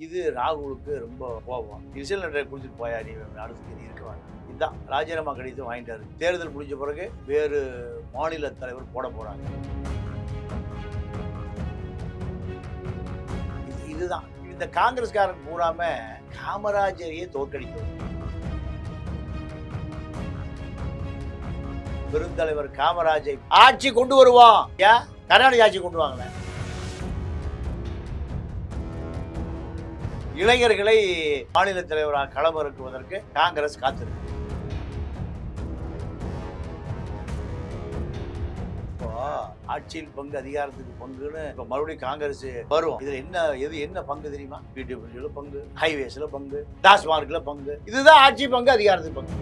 இது ராகுலுக்கு ரொம்ப கோபம். ரிசல்ட் லெட்டரை கொடுத்துட்டு போயா, நீ அடுத்து நீ இருக்க வேண்டாம். இதுதான் ராஜினாமா கடிதம் வாங்கிட்டாரு. தேர்தல் முடிஞ்ச பிறகு வேறு மாநில தலைவர் போட போறாங்க. இதுதான் இந்த காங்கிரஸ்காரன் பூராம காமராஜரையே தோற்கடித்தது. பெருந்தலைவர் காமராஜை ஆட்சி கொண்டு வருவான். ஏன் கருணாநிதி ஆட்சி கொண்டு வாங்கல? இளைஞர்களை மாநில தலைவராக களமிறக்குவதற்கு காங்கிரஸ் காத்திருக்கு. ஆட்சியில் பங்கு, அதிகாரத்துக்கு பங்குன்னு இப்ப மறுபடியும் காங்கிரஸ் வரும். இதுல என்ன பங்கு தெரியுமா? பிடிஓ பங்கு, ஹைவேஸ்ல பங்கு, டாஸ்மார்க்ல பங்கு. இதுதான் ஆட்சி பங்கு, அதிகாரத்துக்கு பங்கு.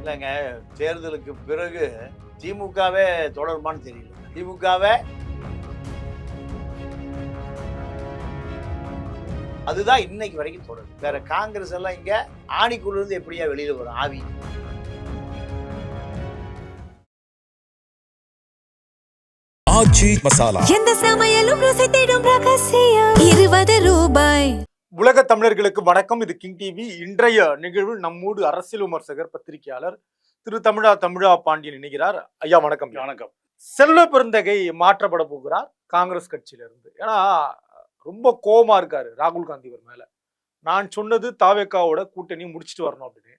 இல்லைங்க, தேர்தலுக்கு பிறகு திமுகவே தொடருமான்னு தெரியல. திமுகவே அதுதான் இன்னைக்கு வரைக்கும் தொடரும். வேற காங்கிரஸ் எல்லாம் இங்க ஆணிக்குள்ள இருந்து எப்படியா வெளியில வரும் ஆவி. ஆச்சி மசாலா எந்த சமையலும் ருசி தேடும் ரகசியம் 20 ரூபாய். உலக தமிழர்களுக்கு வணக்கம். இது கிங் டிவி. இன்றைய நிகழ்வில் நம்மோடு அரசியல் விமர்சகர், பத்திரிகையாளர் திரு தமிழா பாண்டியன் இணைகிறார். ஐயா வணக்கம். வணக்கம். செல்வ பெருந்தகை மாற்றப்பட போகிறார் காங்கிரஸ் கட்சியில இருந்து. ஏன்னா ரொம்ப கோபமா இருக்காரு ராகுல் காந்தி மேல. நான் சொன்னது தாவேக்காவோட கூட்டணி முடிச்சுட்டு வரணும் அப்படின்னு.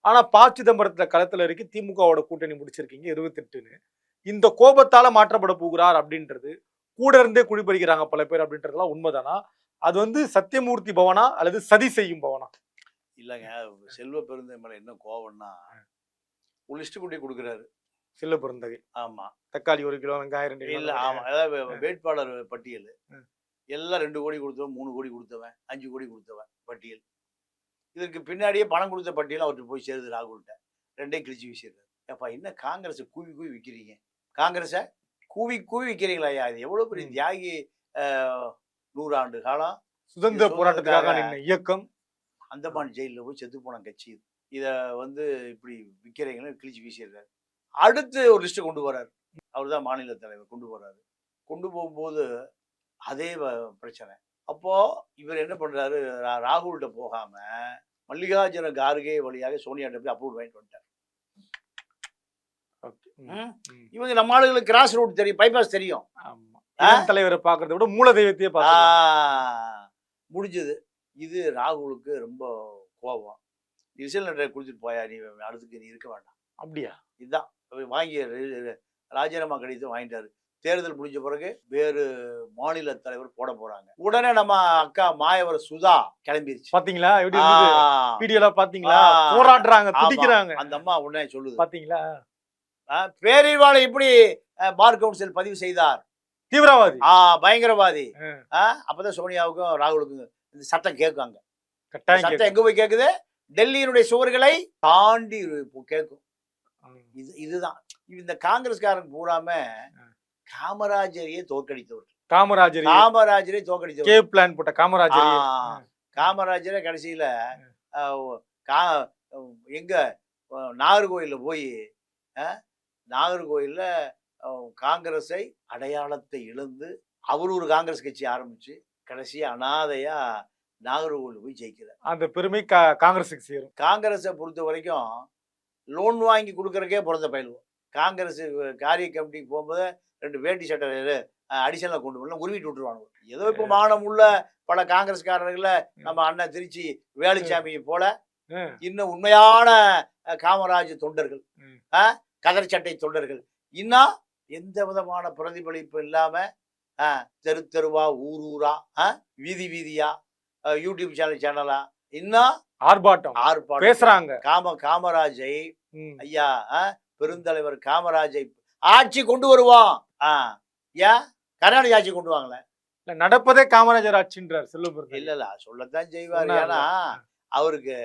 ஆனா ப. சிதம்பரத்துல களத்துல இருக்கு திமுகவோட கூட்டணி முடிச்சிருக்கீங்க 28ன்னு. இந்த கோபத்தால மாற்றப்பட போகிறார் அப்படின்றது, கூட இருந்தே குடிபறிக்கிறாங்க பல பேர் அப்படின்றதுலாம் உண்மைதானா? அது சத்தியமூர்த்தி பவனா அல்லது சதி செய்யும் பவனா? இல்லைங்க, செல்வ பெருந்தகை மேல என்ன கோவம்னா, ஒரு லிஸ்ட் கூட்டி கொடுக்குறாரு செல்வ பெருந்தகை. ஆமா, தக்காளி 1 கிலோ, வெங்காயம் 2 கிலோ. இல்ல, ஆமா, அதாவது வேட்பாளர் பட்டியல் எல்லாம் 2 கோடி கொடுத்தவன், 3 கோடி கொடுத்தவன், 5 கோடி கொடுத்தவன் பட்டியல். இதற்கு பின்னாடியே பணம் கொடுத்த பட்டியல் அவர்கிட்ட போய் சேருது ராகுல்கிட்ட. 2டையும் கிழிச்சு வீசிடுறாரு. அப்பா, என்ன காங்கிரஸை கூவி கூவி விற்கிறீங்க? காங்கிரஸை கூவி கூவி விற்கிறீங்களா? ஐயா, இது எவ்வளவு பெரிய தியாகி. 100 ஆண்டு காலம் சுதந்திர போராட்டத்துக்காக நின்ன இயக்கம். அந்தமான் ஜெயிலில் போய் செத்து போன கட்சி இது. இதை இப்படி விற்கிறீங்கன்னு கிழிச்சு வீசிடுறாரு. அடுத்து ஒரு லிஸ்ட்டை கொண்டு வர்றாரு. அவர் தான் மாநில தலைவர். கொண்டு போறாரு. கொண்டு போகும்போது அதே பிரச்சனை. அப்போ இவர் என்ன பண்றாரு, ராகுல்கிட்ட போகாம மல்லிகார்ஜுன கார்கே வழியாக சோனியாட்ட போய் அப்ரூவ் வாங்கிட்டு வந்துட்டார். இவங்க நம்ம ஆளுகளுக்கு கிராஸ் ரூட் தெரியும், பைபாஸ் தெரியும். தலைவரை பாக்குறத விட மூல தெய்வத்தையே முடிஞ்சது. இது ராகுலுக்கு ரொம்ப கோபம். ரிசல்ட் லெட்டரை கொடுத்துட்டு போயா, நீ அடுத்துக்கு நீ இருக்க வேண்டாம். அப்படியா? இதுதான் வாங்கிய ராஜினாமா கடிதம் வாங்கிட்டாரு. தேர்தல் முடிஞ்ச பிறகு வேறு மாநில தலைவர் போட போறாங்க. உடனே நம்ம அக்கா மாயவர் சுதா கிளம்பிருச்சு. பாத்தீங்களா? பாத்தீங்களா? போராடுறாங்க, துடிக்கிறாங்க. அந்த அம்மா உடனே சொல்லுது, பாத்தீங்களா பேரறிவாளை எப்படி பார் கவுன்சில் பதிவு செய்தார்? தீவிரவாதி, பயங்கரவாதி. அப்பதான் சோனியாவுக்கும் ராகுலுக்கும் இந்த சட்டம் கேட்காங்க. சட்டம் எங்க போய் கேக்குது? டெல்லியினுடைய சுவர்களை தாண்டி கேட்கும். இதுதான் இந்த காங்கிரஸ்காரன் பூராம காமராஜரையே தோற்கடித்தவர். காமராஜரை தோற்கடித்தவர். பிளான் போட்ட காமராஜரை கடைசியில எங்க நாகர்கோயில்ல போய் நாகர்கோயில்ல காங்கிரஸை அடையாளத்தை இழந்து அவர் ஒரு காங்கிரஸ் கட்சி ஆரம்பிச்சு கடைசியா அனாதையா நாகர்கோவில் போய் ஜெயிக்கிறார். அந்த பெருமை காங்கிரஸுக்கு சேரும். காங்கிரஸை பொறுத்த வரைக்கும் லோன் வாங்கி கொடுக்கறக்கே பிறந்த பயிலுவோம். காங்கிரஸ் காரிய கமிட்டிக்கு போகும்போது 2 வேட்டி சட்டை அடிஷனலாக கொண்டு வரலாம், உருவிட்டு விட்டுருவாங்க. ஏதோ இப்போ மானம் உள்ள பல காங்கிரஸ்காரர்களை நம்ம அண்ணன் திருச்சி வேலுச்சாமியை போல இன்னும் உண்மையான காமராஜ் தொண்டர்கள், கதர் சட்டை தொண்டர்கள் இன்னும் எந்த விதமான பிரதிபலிப்பு இல்லாம தெரு தெருவா, ஊர் ஊரா, வீதி வீதியா, யூடியூப் சேனலா இன்னும் ஆர்ப்பாட்டம் பேசுறாங்க. காமராஜை ஐயா, பெருந்தலைவர் காமராஜை ஆட்சி கொண்டு வருவான். ஏன் கருணாநிதி ஆட்சி கொண்டு வாங்கல? நடப்பதே காமராஜர் ஆட்சின்றார் செல்வ பெருந்தகை. இல்ல சொல்லத்தான் செய்வார். ஏன்னா அவருக்கு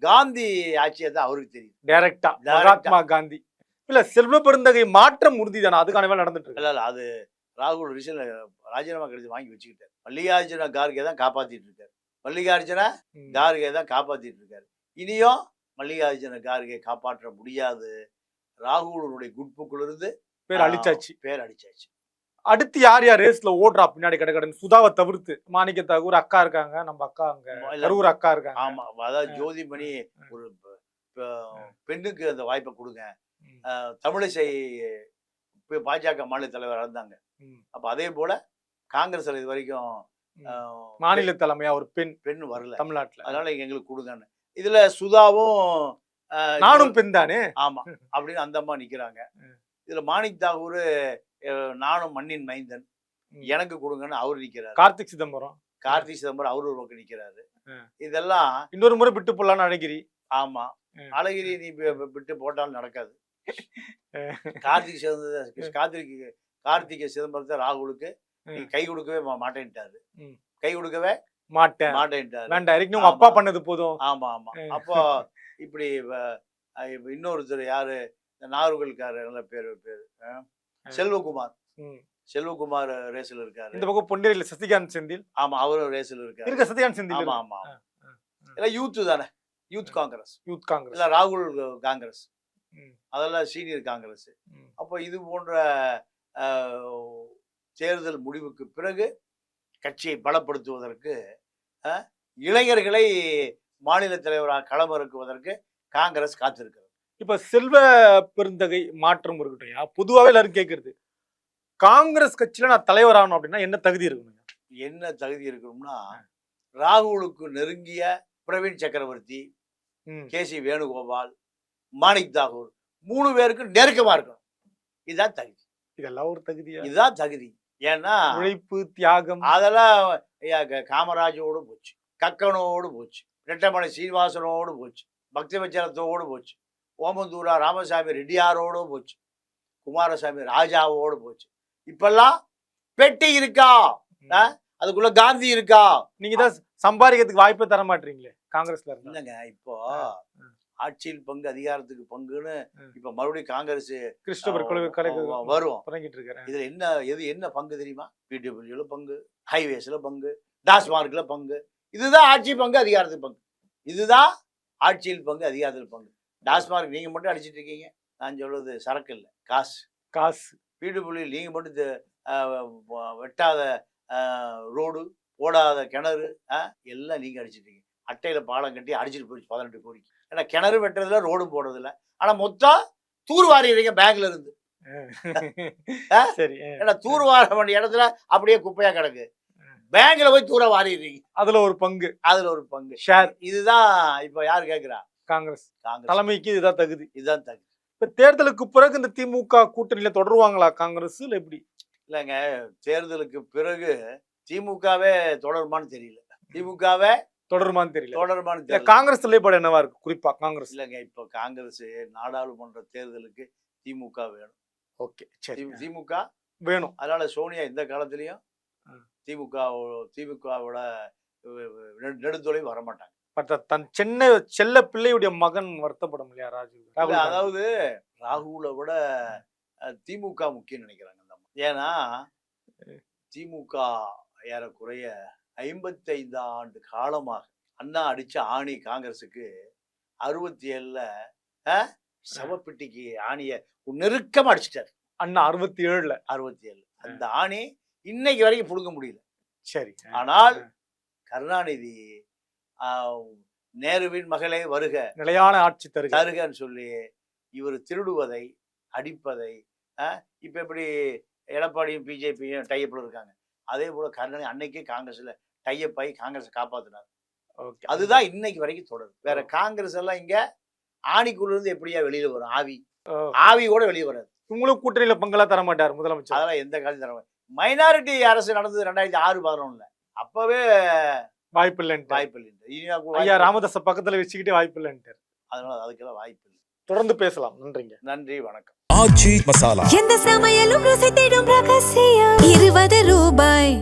காந்தி ஆட்சியை தான் அவருக்கு தெரியும். டைரக்டா மகாத்மா காந்தி. இல்ல செல்வ பெருந்தகை மாற்றம் உறுதிதானா? அதுக்கான வேலை நடந்துட்டு இருக்கு. இல்ல அது ராகுல் ராஜினாமா கடிதம் வாங்கி வச்சுக்கிட்டார். மல்லிகார்ஜுன கார்கே தான் காப்பாத்திட்டு இருக்காரு. மல்லிகார்ஜுன கார்கே தான் காப்பாத்திட்டு இருக்காரு. இனியும் மல்லிகார்ஜுன கார்கே காப்பாற்ற முடியாது. ராகுலுடைய குட்புக்குள்ள இருந்து பேர் அழிச்சாச்சு. அடுத்து யார் யார் ரேஸ்ல ஓடுறா பின்னாடி கடகடன்னு சுதாவை தவிர்த்து மாணிக்க தாகூர் அக்கா இருக்காங்க, நம்ம அக்கா அங்க கரூர் அக்கா இருக்காங்க. ஆமா, அதாவது ஜோதிமணி ஒரு பெண்ணுக்கு அந்த வாய்ப்பை கொடுங்க. தமிழிசை பாஜக மாநில தலைவர் இருந்தாங்க. அப்ப அதே போல காங்கிரஸ் இது வரைக்கும் மாநில தலைமையா ஒரு பெண் வரல தமிழ்நாட்டுல, அதனால எங்களுக்கு கொடுங்கன்னு. இதுல சுதாவும் நானும் பெண் தானே, ஆமா அப்படின்னு அந்த அம்மா நிக்கிறாங்க. இதுல மாணிக் தாகூர் நானும் மண்ணின் மைந்தன் எனக்கு கொடுங்கன்னு அவரு நிக்கிறாரு. கார்த்திக் சிதம்பரம் அவரு ஒரு பக்கம் நிக்கிறாரு. இதெல்லாம் இன்னொரு முறை விட்டு போடலான்னு அழகிரி. ஆமா, அழகிரி நீ விட்டு போட்டாலும் நடக்காது. கார்த்திகை சிதம்பரத்தை ராகுலுக்கு கை கொடுக்கவே மாட்டேன்ட்டாரு. கை கொடுக்கவே மாட்டேன்ட்டாரு. அப்பா பண்ணது போதும். ஆமா ஆமா. அப்போ இப்படி இன்னொருத்தர் யாரு, நாகர்கோவில்காரர், நல்ல பேரு செல்வகுமார் ரேஸ்ல இருக்காரு. இந்த பக்கம் பொன்னேரியில சசிகாந்த் செந்தில். ஆமா, அவரும் ரேஸ்ல இருக்காரு. சசிகாந்த் செந்தில். ஆமா ஆமா. எல்லாம் யூத் தானே, யூத் காங்கிரஸ் இல்ல ராகுல் காங்கிரஸ், அதெல்லாம் சீனியர் காங்கிரஸ். அப்போ இது போன்ற தேர்தல் முடிவுக்கு பிறகு கட்சியை பலப்படுத்துவதற்கு இளைஞர்களை மாநில தலைவராக களமிறக்குவதற்கு காங்கிரஸ் காத்திருக்கிறது. இப்ப செல்வ பெருந்தகை மாற்றம் இருக்கட்டும், பொதுவாகவே எல்லாரும் கேட்கறது, காங்கிரஸ் கட்சியில நான் தலைவர் ஆகணும் அப்படின்னா என்ன தகுதி இருக்கணும்? என்ன தகுதி இருக்கணும்னா, ராகுலுக்கு நெருங்கிய பிரவீன் சக்கரவர்த்தி, கேசி வேணுகோபால், மாணிக் தாகூர் 3 பேருக்கும் நெருக்கமா இருக்கணும். இதுதான் தகுதி. இதெல்லாம் ஒரு தகுதியா? இதுதான் தகுதி. ஏன்னா உழைப்பு, தியாகம் அதெல்லாம் காமராஜோடு போச்சு, கக்கனோடு போச்சு, ரெட்டமலை சீனிவாசனோடு போச்சு, பக்திவச்சனத்தோடு போச்சு, ஓமந்தூரா ராமசாமி ரெட்டியாரோடு போச்சு, குமாரசாமி ராஜாவோடு போச்சு. இப்பெல்லாம் பெட்டி இருக்கா, அதுக்குள்ள காந்தி இருக்கா? நீங்க தான் சம்பாதிக்கிறதுக்கு வாய்ப்பே தர மாட்டீங்களே காங்கிரஸ்ல. இல்லைங்க, இப்போ ஆட்சியில் பங்கு அதிகாரத்துக்கு பங்குன்னு இப்ப மறுபடியும் காங்கிரஸ் வரும். இதுல என்ன பங்கு தெரியுமா? பிடபிள்யூல பங்கு, ஹைவேஸ்ல பங்கு, டாஸ்மார்க்ல பங்கு. இதுதான் ஆட்சி பங்கு அதிகாரத்துக்கு பங்கு. இதுதான் ஆட்சியில் பங்கு அதிகாரத்துக்கு பங்கு. டாஸ்மார்க் நீங்க மட்டும் அடிச்சிட்டு இருக்கீங்க. நான் சொல்றது சரக்கு இல்லை, காசு. பிடபிள்யூ நீங்க மட்டும் வெட்டாத ரோடு, போடாத கிணறு எல்லாம் நீங்க அடிச்சிட்டு இருக்கீங்க. அட்டையில பாலம் கட்டி அடிச்சுட்டு போயிடுச்சு 18 கோடிக்கு. ஏன்னா கிணறு வெட்டுறதுல ரோடும் போடுறதில்ல. ஆனா மொத்தம் தூர்வாரிடுறீங்க பேங்க்ல இருந்து. ஏன்னா தூர்வார வேண்டிய இடத்துல அப்படியே குப்பையா கிடக்கு, பேங்க்ல போய் தூர வாரிடுறீங்க. அதுல ஒரு பங்கு ஷேர். இதுதான் இப்ப யாரு கேக்குறா? காங்கிரஸ் தலைமைக்கு இதுதான் தகுதி. இப்ப தேர்தலுக்கு பிறகு இந்த திமுக கூட்டணியில தொடருவாங்களா காங்கிரஸ் இல்ல எப்படி? இல்லைங்க, தேர்தலுக்கு பிறகு திமுகவே தொடருமான்னு தெரியல. திமுகவே தொடருமான்னு தெரியல. காங்கிரஸ் நிலைப்பாடு என்னவா இருக்கு குறிப்பா காங்கிரஸ்? இல்லைங்க, இப்ப காங்கிரஸ் நாடாளுமன்ற தேர்தலுக்கு திமுக வேணும். ஓகே, சரி, திமுக வேணும். அதனால சோனியா இந்த காலத்திலயும் திமுகவோட நெடுந்தொலை வரமாட்டாங்க. தன் செல்ல பிள்ளையுடைய மகன் வருத்தப்படும் இல்லையா ராஜீவ்? அதாவது ராகுலை விட திமுக முக்கியம் நினைக்கிறாங்க. ஏன்னா திமுக ஏறக்குறைய 55 ஆண்டு காலமாக அண்ணா அடிச்ச ஆணி காங்கிரஸுக்கு 67ல சவப்பெட்டிக்கு ஆணிய நெருக்கமா அடிச்சிட்டாரு அண்ணா. 67 அந்த ஆணி இன்னைக்கு வரைக்கும் புடுங்க முடியல. சரி, ஆனால் கருணாநிதி நேருவின் மகளே வருக, நிலையான ஆட்சி தருகன்னு சொல்லி இவர் திருடுவதை, அடிப்பதை, இப்ப எப்படி எடப்பாடியும் பிஜேபியும் டையப்ல இருக்காங்க, அதே போல கருணாநிதி அன்னைக்கே காங்கிரஸ்ல டையப் ஆகி காங்கிரஸை காப்பாத்தினார். அதுதான் இன்னைக்கு வரைக்கும் தொடரும். வேற காங்கிரஸ் எல்லாம் இங்க ஆணிக்குள்ள இருந்து எப்படியா வெளியில வரும்? ஆவி கூட வெளியே வராது. உங்களுக்கு கூட்டணியில பங்கெல்லாம் தர மாட்டார் முதலமைச்சர். அதெல்லாம் எந்த காலத்தையும் தர மாட்டார். மைனாரிட்டி அரசு நடந்தது 2006-11 அப்பவே வாய்ப்பு இல்லை. ஐயா ராமதாஸ் பக்கத்துல வச்சுக்கிட்டே வாய்ப்பு இல்லைன்ட்டு. அதனால அதுக்கெல்லாம் வாய்ப்பு இல்லை. தொடர்ந்து பேசலாம். நன்றிங்க. நன்றி, வணக்கம். ஆச்சி மசாலா. எந்த சமையலும் ருசி தேடும் ரகசியம் 20 ரூபாய்.